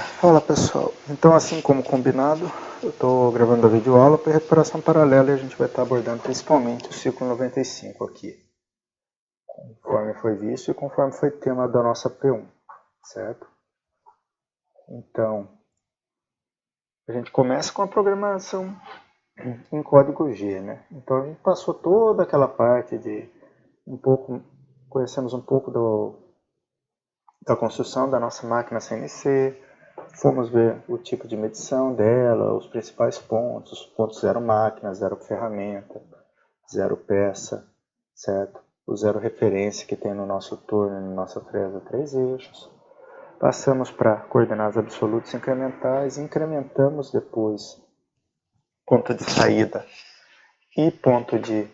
Fala pessoal, então assim como combinado, eu estou gravando a videoaula para recuperação paralela e a gente vai estar abordando principalmente o ciclo 95 aqui, conforme foi visto e conforme foi tema da nossa P1, certo? Então, a gente começa com a programação em código G, né? Então a gente passou toda aquela parte de conhecemos um pouco da construção da nossa máquina CNC, fomos ver o tipo de medição dela, os principais pontos, ponto zero máquina, zero ferramenta, zero peça, certo? O zero referência que tem no nosso torno, na nossa fresa 3 eixos. Passamos para coordenadas absolutas incrementais, incrementamos depois ponto de saída e ponto de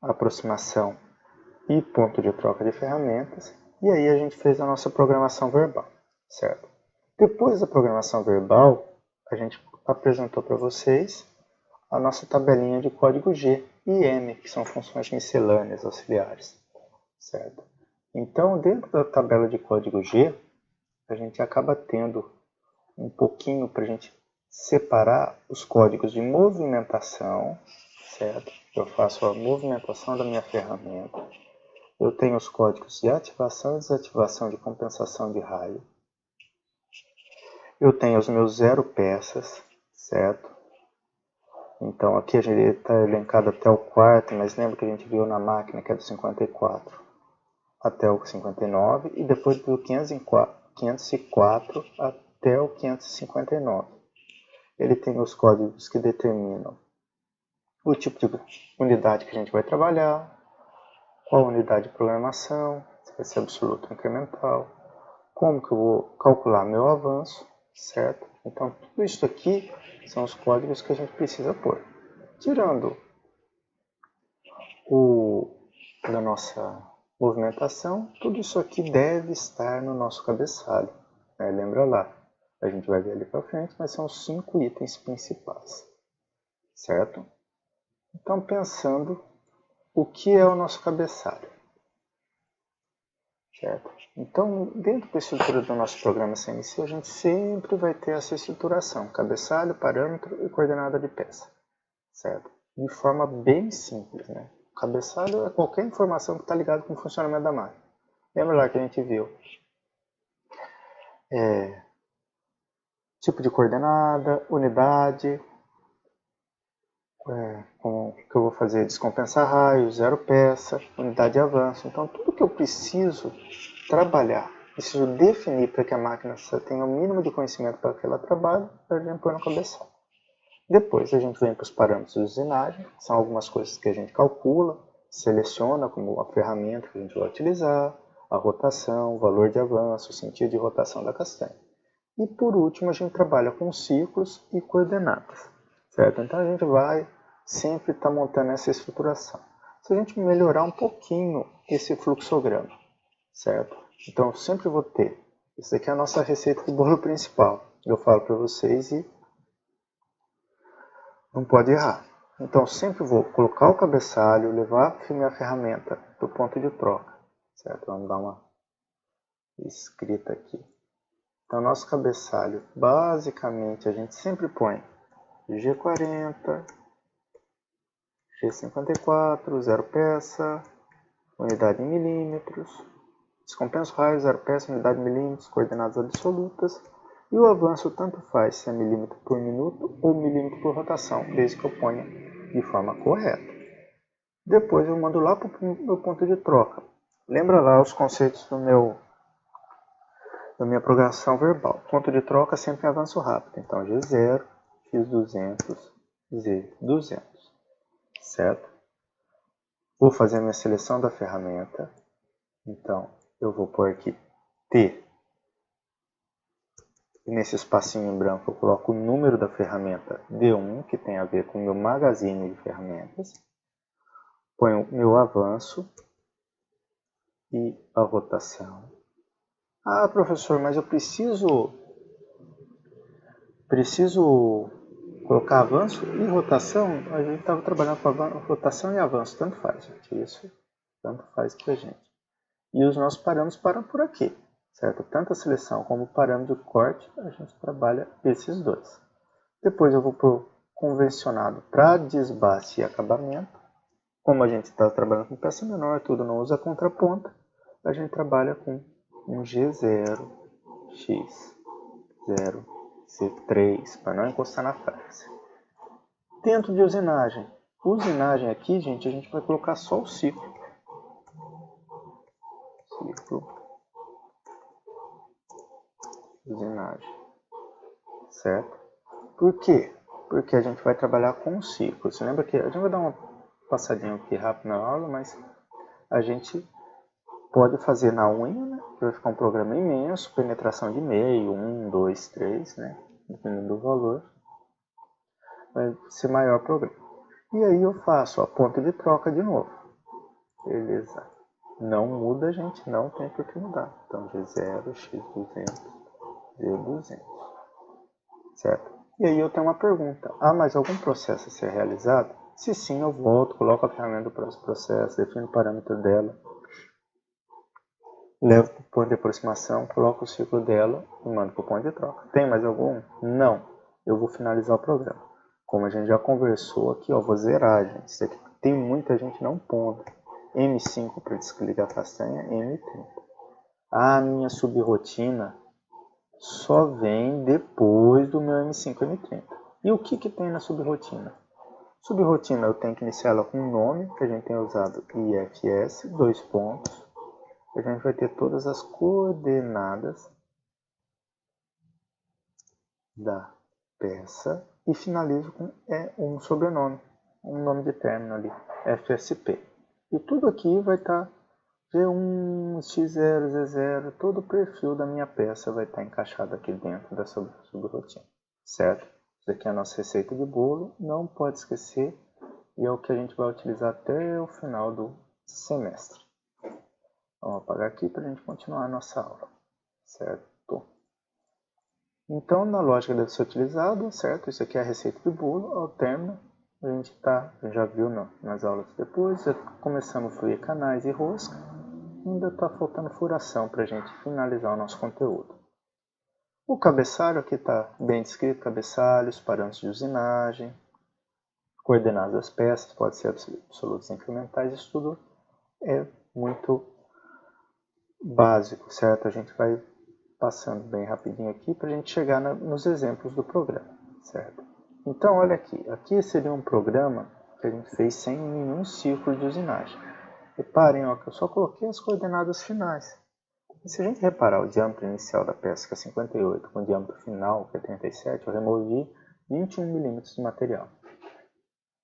aproximação e ponto de troca de ferramentas, e aí a gente fez a nossa programação verbal, certo? Depois da programação verbal, a gente apresentou para vocês a nossa tabelinha de código G e M, que são funções miscelâneas auxiliares, certo? Então, dentro da tabela de código G, a gente acaba tendo um pouquinho para a gente separar os códigos de movimentação, certo? Eu faço a movimentação da minha ferramenta. Eu tenho os códigos de ativação e desativação de compensação de raio. Eu tenho os meus zero peças, certo? Então aqui a gente está elencado até o quarto, mas lembra que a gente viu na máquina que é do 54 até o 59 e depois do 504 até o 559. Ele tem os códigos que determinam o tipo de unidade que a gente vai trabalhar, qual unidade de programação, se vai ser absoluto ou incremental, como que eu vou calcular meu avanço, certo? Então, tudo isso aqui são os códigos que a gente precisa pôr. Tirando da nossa movimentação, tudo isso aqui deve estar no nosso cabeçalho. Né? Lembra lá, a gente vai ver ali para frente, mas são os 5 itens principais, certo? Então, pensando o que é o nosso cabeçalho, certo? Então, dentro da estrutura do nosso programa CNC, a gente sempre vai ter essa estruturação, cabeçalho, parâmetro e coordenada de peça, certo? De forma bem simples, né? O cabeçalho é qualquer informação que está ligada com o funcionamento da máquina. Lembra lá que a gente viu tipo de coordenada, unidade, como que eu vou fazer descompensar raio, zero peça, unidade de avanço. Então, tudo que eu preciso trabalhar, preciso definir para que a máquina tenha o mínimo de conhecimento para que ela trabalhe, a gente põe no cabeçalho. Depois a gente vem para os parâmetros de usinagem, que são algumas coisas que a gente calcula, seleciona como a ferramenta que a gente vai utilizar, a rotação, o valor de avanço, o sentido de rotação da castanha. E por último a gente trabalha com ciclos e coordenadas, certo? Então a gente vai sempre estar montando essa estruturação. Se a gente melhorar um pouquinho esse fluxograma, certo? Então eu sempre vou ter, isso aqui é a nossa receita do bolo principal, eu falo para vocês e não pode errar. Então sempre vou colocar o cabeçalho, levar a minha ferramenta do ponto de troca, certo? Vamos dar uma escrita aqui. Então nosso cabeçalho, basicamente a gente sempre põe G40, G54, zero peça, unidade em milímetros, descompenso raio, zero peça, unidade em milímetros, coordenadas absolutas, e o avanço tanto faz se é milímetro por minuto ou milímetro por rotação, desde que eu ponha de forma correta. Depois eu mando lá para o meu ponto de troca. Lembra lá os conceitos da minha programação verbal. Ponto de troca sempre em avanço rápido. Então G0, X200, Z200. Certo? Vou fazer a minha seleção da ferramenta. Então eu vou pôr aqui T. E nesse espacinho em branco eu coloco o número da ferramenta D1, que tem a ver com o meu magazine de ferramentas. Ponho o meu avanço e a rotação. Ah, professor, mas eu preciso colocar avanço e rotação? A gente estava trabalhando com rotação e avanço, tanto faz, gente. Isso tanto faz pra gente. E os nossos parâmetros param por aqui, certo? Tanto a seleção como o parâmetro de corte, a gente trabalha esses dois. Depois eu vou para o convencionado para desbaste e acabamento. Como a gente está trabalhando com peça menor, tudo não usa contraponta, a gente trabalha com um G0, X0, C3, para não encostar na frase. Dentro de usinagem. Usinagem aqui, gente, a gente vai colocar só o ciclo. Usinagem. Certo? Por quê? Porque a gente vai trabalhar com o ciclo. Você lembra que a gente vai dar uma passadinha aqui rápido na aula, mas a gente pode fazer na unha, né? Que vai ficar um programa imenso, penetração de meio, 1, 2, 3, né? Dependendo do valor. Vai ser maior o programa. E aí eu faço a ponta de troca de novo. Beleza. Não muda, gente, não tem por que mudar. Então, G0, X200, Z200. Certo? E aí eu tenho uma pergunta. Há mais algum processo a ser realizado? Se sim, eu volto, coloco a ferramenta do processo, defino o parâmetro dela, levo para o ponto de aproximação, coloco o ciclo dela e mando para o ponto de troca. Tem mais algum? Não. Eu vou finalizar o programa. Como a gente já conversou aqui, ó, vou zerar, gente. Isso aqui tem muita gente não pondo. M5 para desligar a castanha, M30. A minha subrotina só vem depois do meu M5 M30. E o que tem na subrotina? Subrotina eu tenho que iniciar ela com um nome, que a gente tem usado IFS, 2 pontos. A gente vai ter todas as coordenadas da peça e finalizo com um sobrenome, um nome de término ali, FSP. E tudo aqui vai estar G1, X0, Z0, todo o perfil da minha peça vai estar encaixado aqui dentro dessa subrotina, certo? Isso aqui é a nossa receita de bolo, não pode esquecer, e é o que a gente vai utilizar até o final do semestre. Vamos apagar aqui para a gente continuar a nossa aula, certo? Então, na lógica deve ser utilizado, certo? Isso aqui é a receita de bolo, ao término, a gente já viu nas aulas depois, já começamos a fluir canais e rosca, ainda está faltando furação para a gente finalizar o nosso conteúdo. O cabeçalho aqui está bem descrito, cabeçalhos, parâmetros de usinagem, coordenadas das peças, pode ser absolutos incrementais, isso tudo é muito básico, certo? A gente vai passando bem rapidinho aqui para a gente chegar nos exemplos do programa, certo? Então, olha aqui seria um programa que a gente fez sem nenhum ciclo de usinagem. Reparem, ó, que eu só coloquei as coordenadas finais. E se a gente reparar o diâmetro inicial da peça, que é 58, com o diâmetro final, que é 37, eu removi 21 mm de material.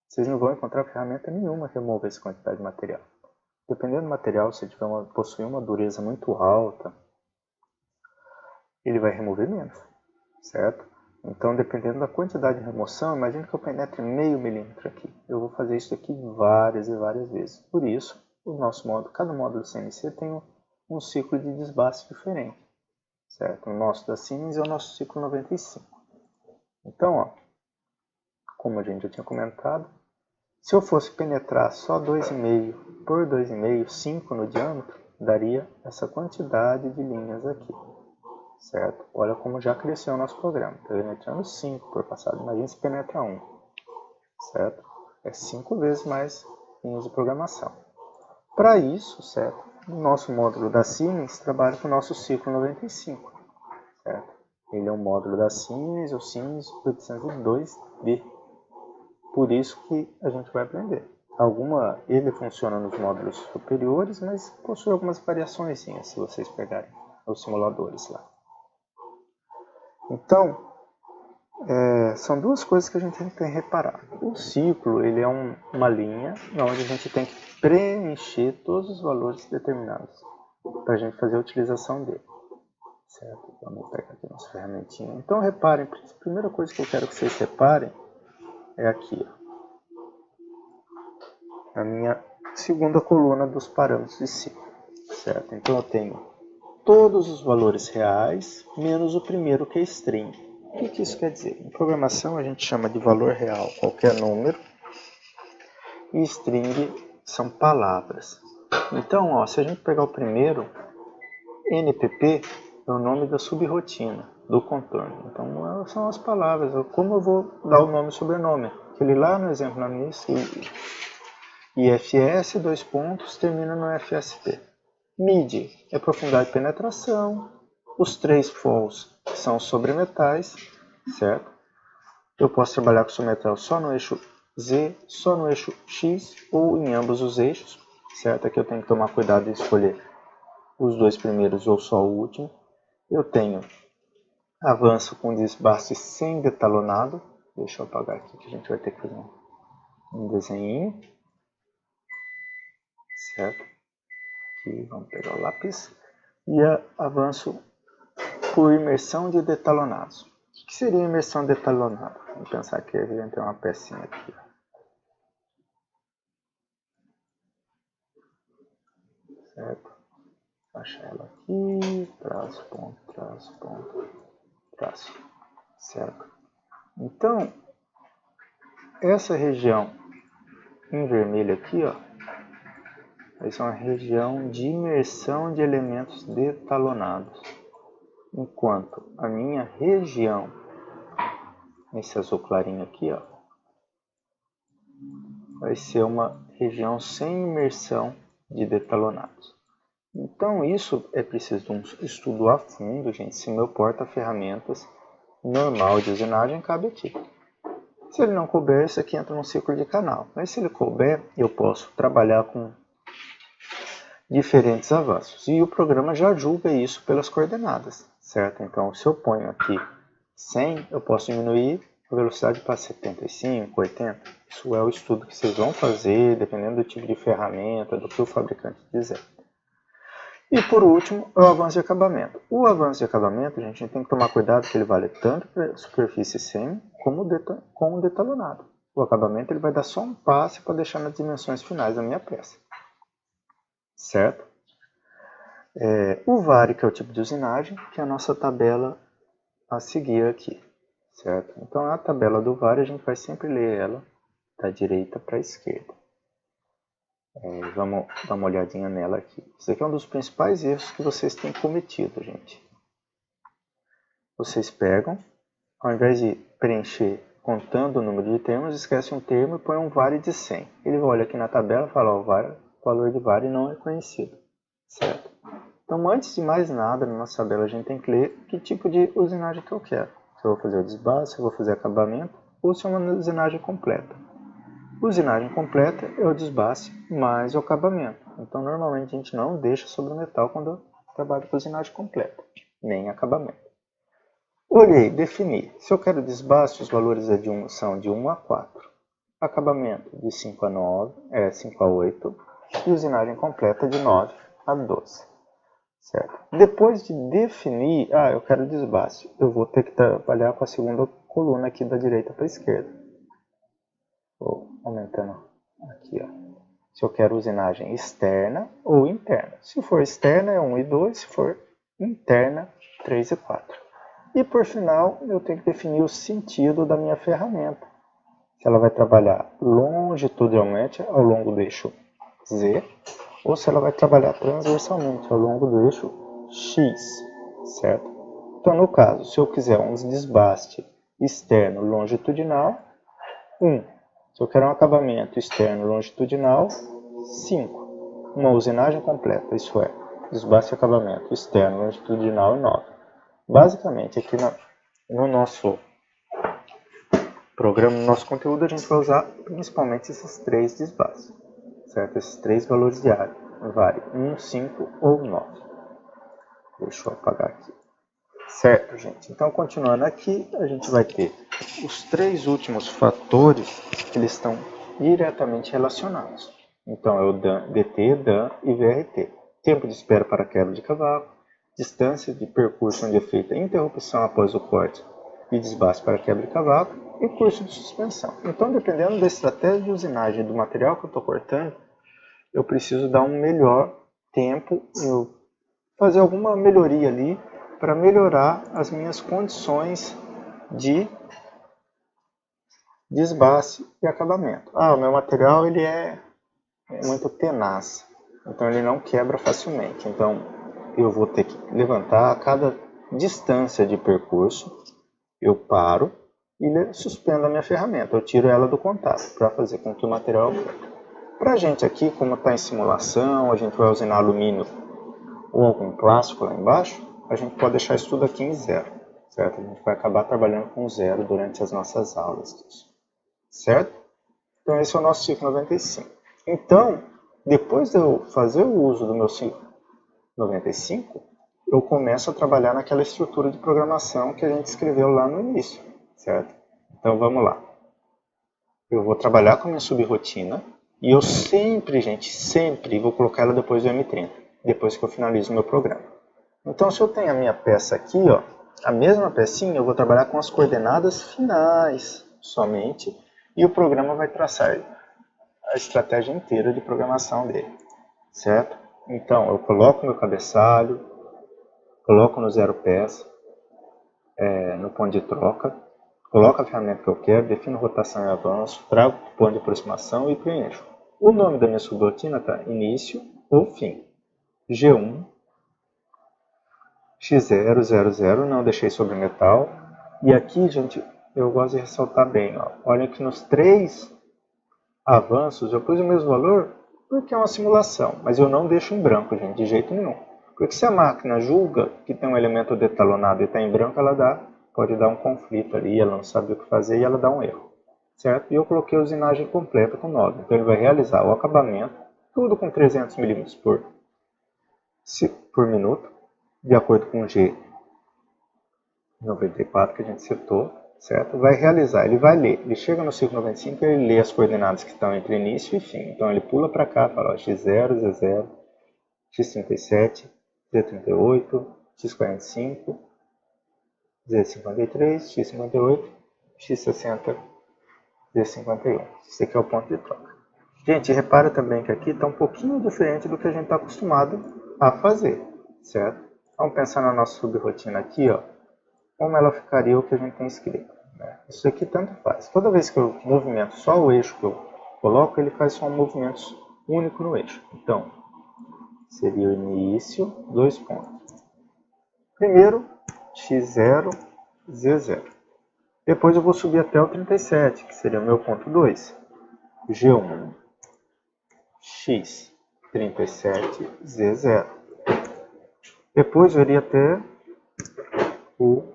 Vocês não vão encontrar ferramenta nenhuma que remova essa quantidade de material. Dependendo do material, se possuir uma dureza muito alta, ele vai remover menos, certo? Então, dependendo da quantidade de remoção, imagine que eu penetre meio milímetro aqui. Eu vou fazer isso aqui várias e várias vezes. Por isso, cada módulo do CNC tem um ciclo de desbaste diferente, certo? O nosso da Siemens é o nosso ciclo 95. Então, ó, como a gente já tinha comentado, se eu fosse penetrar só 2,5 por 2,5, 5 no diâmetro, daria essa quantidade de linhas aqui. Certo? Olha como já cresceu o nosso programa. Está penetrando 5 por passado. Imagina se penetra 1. Certo? É 5 vezes mais linhas de programação. Para isso, certo? O nosso módulo da Siemens trabalha com o nosso ciclo 95. Certo? Ele é um módulo da Siemens, o Siemens 802D. Por isso que a gente vai aprender. Ele funciona nos módulos superiores, mas possui algumas variações, se vocês pegarem os simuladores lá. Então, são duas coisas que a gente tem que reparar. O ciclo, ele é uma linha onde a gente tem que preencher todos os valores determinados para a gente fazer a utilização dele. Certo? Vamos pegar aqui nossa ferramentinha. Então, reparem, a primeira coisa que eu quero que vocês reparem é aqui, ó, a minha segunda coluna dos parâmetros de ciclo. Certo? Então, eu tenho todos os valores reais, menos o primeiro, que é string. O que isso quer dizer? Em programação, a gente chama de valor real qualquer número, e string são palavras. Então, ó, se a gente pegar o primeiro, NPP, é o nome da subrotina do contorno. Então são as palavras, como eu vou dar o nome e sobrenome. Aquele lá no exemplo na NIS, IFS, 2 pontos, termina no FSP. MIDI é profundidade de penetração. Os 3 FOLs são sobre metais, certo? Eu posso trabalhar com submetal só no eixo Z, só no eixo X ou em ambos os eixos, certo? Aqui eu tenho que tomar cuidado de escolher os 2 primeiros ou só o último. Eu tenho avanço com desbaste sem detalonado. Deixa eu apagar aqui que a gente vai ter que fazer um desenho, certo? Aqui vamos pegar o lápis. E avanço por imersão de detalonados. O que seria imersão detalonada? Vamos pensar que a gente tem uma pecinha aqui. Certo? Achar ela aqui, traço, ponto, traço. Certo? Então, essa região em vermelho aqui, ó, essa é uma região de imersão de elementos detalonados. Enquanto a minha região, esse azul clarinho aqui, ó, vai ser uma região sem imersão de detalonados. Então isso é preciso de um estudo a fundo, gente, se meu porta-ferramentas normal de usinagem cabe aqui. Se ele não couber, isso aqui entra num ciclo de canal. Mas se ele couber, eu posso trabalhar com diferentes avanços. E o programa já julga isso pelas coordenadas, certo? Então, se eu ponho aqui 100, eu posso diminuir a velocidade para 75, 80. Isso é o estudo que vocês vão fazer, dependendo do tipo de ferramenta, do que o fabricante quiser. E por último, é o avanço de acabamento. O avanço de acabamento, a gente tem que tomar cuidado que ele vale tanto para a superfície semi como com o detalonado. O acabamento ele vai dar só um passe para deixar nas dimensões finais da minha peça. Certo? O VARI, que é o tipo de usinagem, que é a nossa tabela a seguir aqui. Certo? Então a tabela do VARI a gente vai sempre ler ela da direita para a esquerda. Vamos dar uma olhadinha nela aqui. Isso aqui é um dos principais erros que vocês têm cometido, gente. Vocês pegam, ao invés de preencher contando o número de termos, esquece um termo e põe um VARI de 100. Ele olha aqui na tabela e fala, ó, o valor de VARI não é conhecido. Certo? Então, antes de mais nada, na nossa tabela a gente tem que ler que tipo de usinagem que eu quero. Se eu vou fazer o desbaste, se eu vou fazer acabamento, ou se é uma usinagem completa. Usinagem completa é o desbaste mais o acabamento. Então, normalmente a gente não deixa sobre o metal quando eu trabalho com usinagem completa, nem acabamento. Olhei, defini. Se eu quero desbaste, os valores são de 1 a 4. Acabamento de 5 a 9, 5 a 8. E usinagem completa de 9 a 12. Certo? Depois de definir, eu quero desbaste. Eu vou ter que trabalhar com a segunda coluna aqui da direita para a esquerda. Vou aumentando aqui, ó. Se eu quero usinagem externa ou interna. Se for externa é 1 e 2, se for interna, 3 e 4. E por final, eu tenho que definir o sentido da minha ferramenta. Se ela vai trabalhar longitudinalmente ao longo do eixo Z, ou se ela vai trabalhar transversalmente ao longo do eixo X, certo? Então, no caso, se eu quiser um desbaste externo longitudinal, 1. Se eu quero um acabamento externo longitudinal, 5. Uma usinagem completa, isso é, desbaste e acabamento externo longitudinal, 9. Basicamente, aqui no nosso programa, no nosso conteúdo, a gente vai usar principalmente esses 3 desbastes, certo? Esses 3 valores de área, vale 1, 5 ou 9. Deixa eu apagar aqui. Certo, gente? Então, continuando aqui, a gente vai ter os 3 últimos fatores que eles estão diretamente relacionados. Então, é o DT, DAN e VRT. Tempo de espera para quebra de cavaco, distância de percurso onde é feita interrupção após o corte e desbaste para quebra de cavaco e curso de suspensão. Então, dependendo da estratégia de usinagem do material que eu estou cortando, eu preciso dar um melhor tempo, eu fazer alguma melhoria ali para melhorar as minhas condições de desbaste e acabamento. O meu material ele é muito tenaz, então ele não quebra facilmente. Então, eu vou ter que levantar a cada distância de percurso, eu paro e suspendo a minha ferramenta, eu tiro ela do contato para fazer com que o material volte. Para a gente aqui, como está em simulação, a gente vai usar alumínio ou algum plástico lá embaixo, a gente pode deixar isso tudo aqui em 0, certo? A gente vai acabar trabalhando com 0 durante as nossas aulas disso, certo? Então esse é o nosso ciclo 95. Então, depois de eu fazer o uso do meu ciclo 95, eu começo a trabalhar naquela estrutura de programação que a gente escreveu lá no início, certo? Então vamos lá. Eu vou trabalhar com a minha subrotina e eu sempre, gente, sempre vou colocar ela depois do M30, depois que eu finalizo o meu programa. Então se eu tenho a minha peça aqui, ó, a mesma pecinha, eu vou trabalhar com as coordenadas finais somente e o programa vai traçar a estratégia inteira de programação dele, certo? Então eu coloco meu cabeçalho, coloco no 0 peça, no ponto de troca, coloco a ferramenta que eu quero, defino rotação e avanço, trago o ponto de aproximação e preencho. O nome da minha subrotina está início ou fim. G1, X0, 0, 0, não deixei sobre metal. E aqui, gente, eu gosto de ressaltar bem. Ó. Olha que nos 3 avanços eu pus o mesmo valor porque é uma simulação, mas eu não deixo em branco, gente, de jeito nenhum. Porque se a máquina julga que tem um elemento detalonado e está em branco, pode dar um conflito ali, ela não sabe o que fazer e ela dá um erro, certo? E eu coloquei a usinagem completa com 9, então ele vai realizar o acabamento, tudo com 300 mm por minuto, de acordo com o G94 que a gente setou, certo? Vai realizar, ele vai ler, ele chega no ciclo 95 e ele lê as coordenadas que estão entre início e fim, então ele pula para cá, fala ó, X0, Z0, X37, Z38, X45, Z53, X58, X60, Z51. Esse aqui é o ponto de troca. Gente, repara também que aqui está um pouquinho diferente do que a gente está acostumado a fazer, certo? Vamos pensar na nossa subrotina aqui, ó, como ela ficaria o que a gente tem escrito. Né? Isso aqui tanto faz. Toda vez que eu movimento só o eixo que eu coloco, ele faz só um movimento único no eixo. Então, seria o início, 2 pontos. Primeiro, X0, Z0. Depois eu vou subir até o 37, que seria o meu ponto 2. G1, X37, Z0. Depois eu iria até o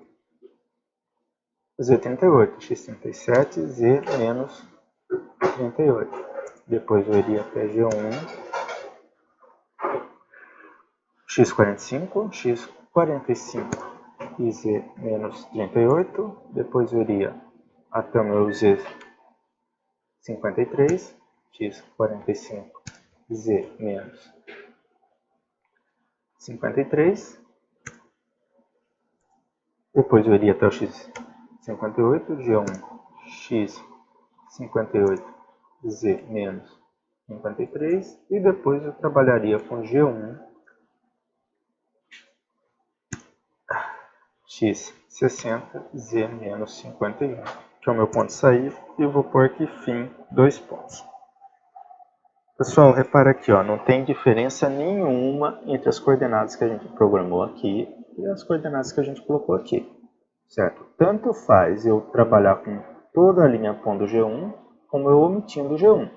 Z38, X37, Z menos 38. Depois eu iria até G1, X45, X45 e Z menos 38. Depois eu iria até o meu Z53, X45, Z menos 53. Depois eu iria até o X58, G1, X58, Z menos 53. E depois eu trabalharia com G1, X60, Z menos 51, que é o meu ponto de saída, e eu vou pôr aqui fim, 2 pontos. Pessoal, repara aqui, ó, não tem diferença nenhuma entre as coordenadas que a gente programou aqui e as coordenadas que a gente colocou aqui, certo? Tanto faz eu trabalhar com toda a linha pondo G1, como eu omitindo o G1.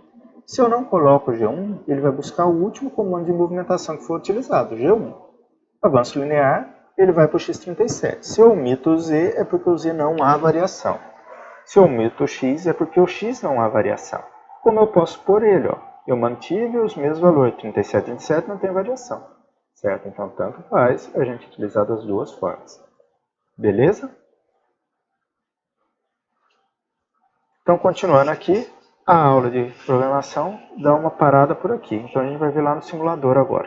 Se eu não coloco o G1, ele vai buscar o último comando de movimentação que for utilizado, G1. Avanço linear, ele vai para o X37. Se eu omito o Z, é porque o Z não há variação. Se eu omito o X, é porque o X não há variação. Como eu posso pôr ele? Ó? Eu mantive os mesmos valores, 37 e 27 não tem variação. Certo? Então, tanto faz a gente utilizar das duas formas. Beleza? Então, continuando aqui, a aula de programação dá uma parada por aqui. Então, a gente vai ver lá no simulador agora.